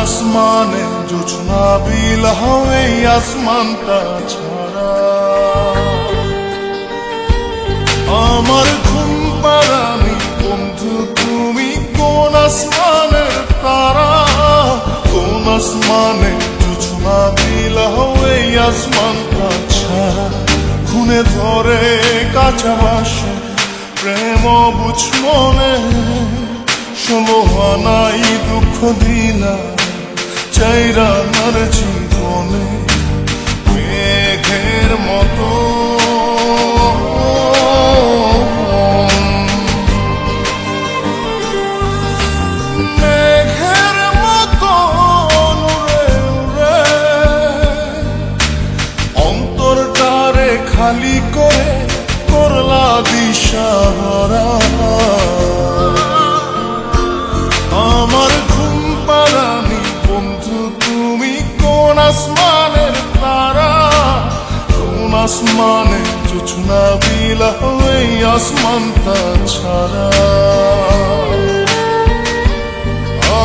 আসমানে জোছনা বিলাও এই আসমানটা ছাড়া। আমার ঘুম পাড়ানি বন্ধু তুমি কোন আসমানের তারা, কোন আসমানে জোছনা বিলাও এই আসমানটা ছাড়া। খুনে ধরে কাঁচা বাসে প্রেম বুঝ মনে, সমহানাই দুঃখ দিলা চাইরা নার জীবনে। মেঘের মতো মেঘের মতো উড়ে উড়ে অন্তরটারে খালি করে করলা দিশাহারা। আমার ঘুম পাড়ানি বন্ধু তুমি কোন আসমানের তারা, কোন আসমানে জোছনা বিলাও এই আসমানটা ছাড়া।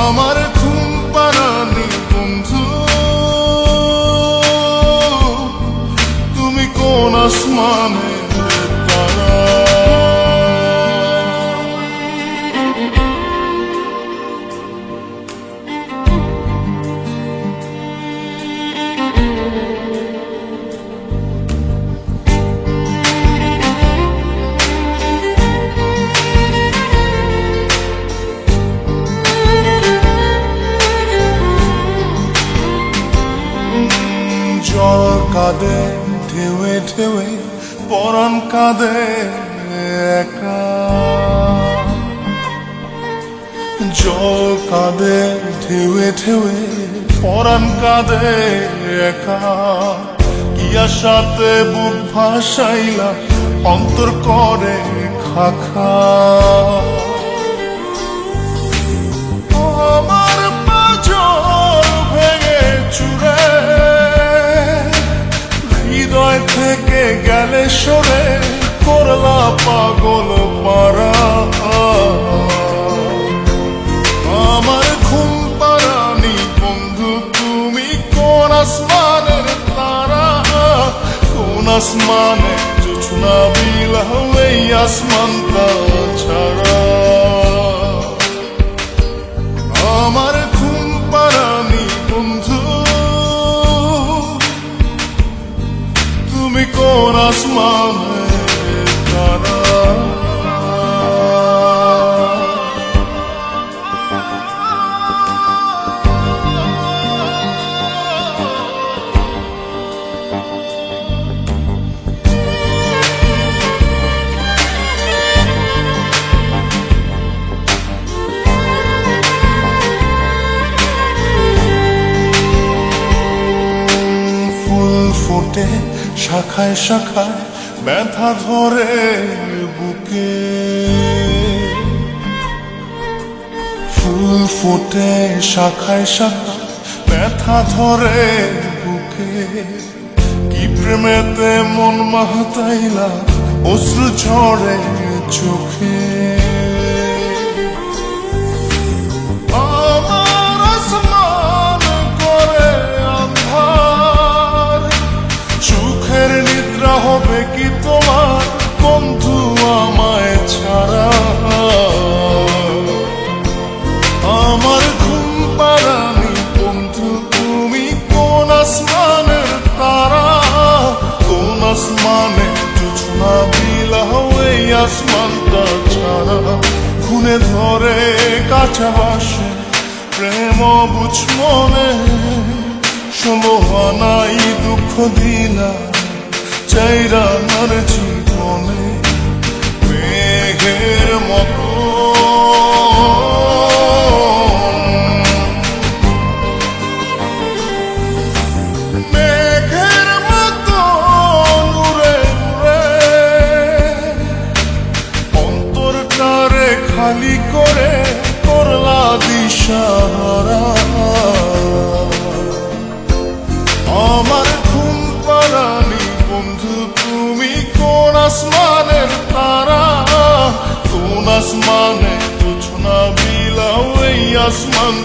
আমার ঘুম পাড়ানি বন্ধু তুমি কোন আসমানের তারা। জল কাঁদে ঢেউে ঢেউে পরাণ কাঁদে একা, জল কাঁদে ঢেউে ঢেউে পরাণ কাঁদে একা। কি আশাতে বুক ভাসাইলা অন্তর করে খাখা। আমার পাঁজর ভেঙে চুরে হৃদয় থেকে গেলে সরে করলা পাগল পারা। আমার ঘুম পাড়ানি বন্ধু তুমি কোন আসমানের তারা, কোন আসমানে জোছনা বিলাও এই আসমানটা ছাড়া। আমার ঘুম পাড়ানি বন্ধু তুমি কোন আসমানের তারা। ফোটে শাখায় শাখায় ব্যথা ধরে বুকে, ফুল ফোটে শাখায় শাখায় ব্যথা ধরে বুকে। কি প্রেমেতে মন মাতাইলা অশ্রু ঝরে চোখে। হবে কি তোমার বন্ধু আমায় ছাড়া। আমার ঘুম পাড়ানি বন্ধু তুমি কোন আসমানের তারা, কোন আসমানে জোছনা বিলাও এই আসমানটা ছাড়া। খুনে ধরে কাঁচা বাসে প্রেম বুঝ মনে, সমহানাই দুঃখ দিলা চাইরা নার জীবনে। মেঘের মতো মেঘের মতো উড়ে উড়ে অন্তরটারে খালি করে করলা দিশাহারা। আমার ঘুম পাড়ানি বন্ধু তুমি কোন আসমানের তারা, কোন আসমানে জোছনা বিলাও এই আসমান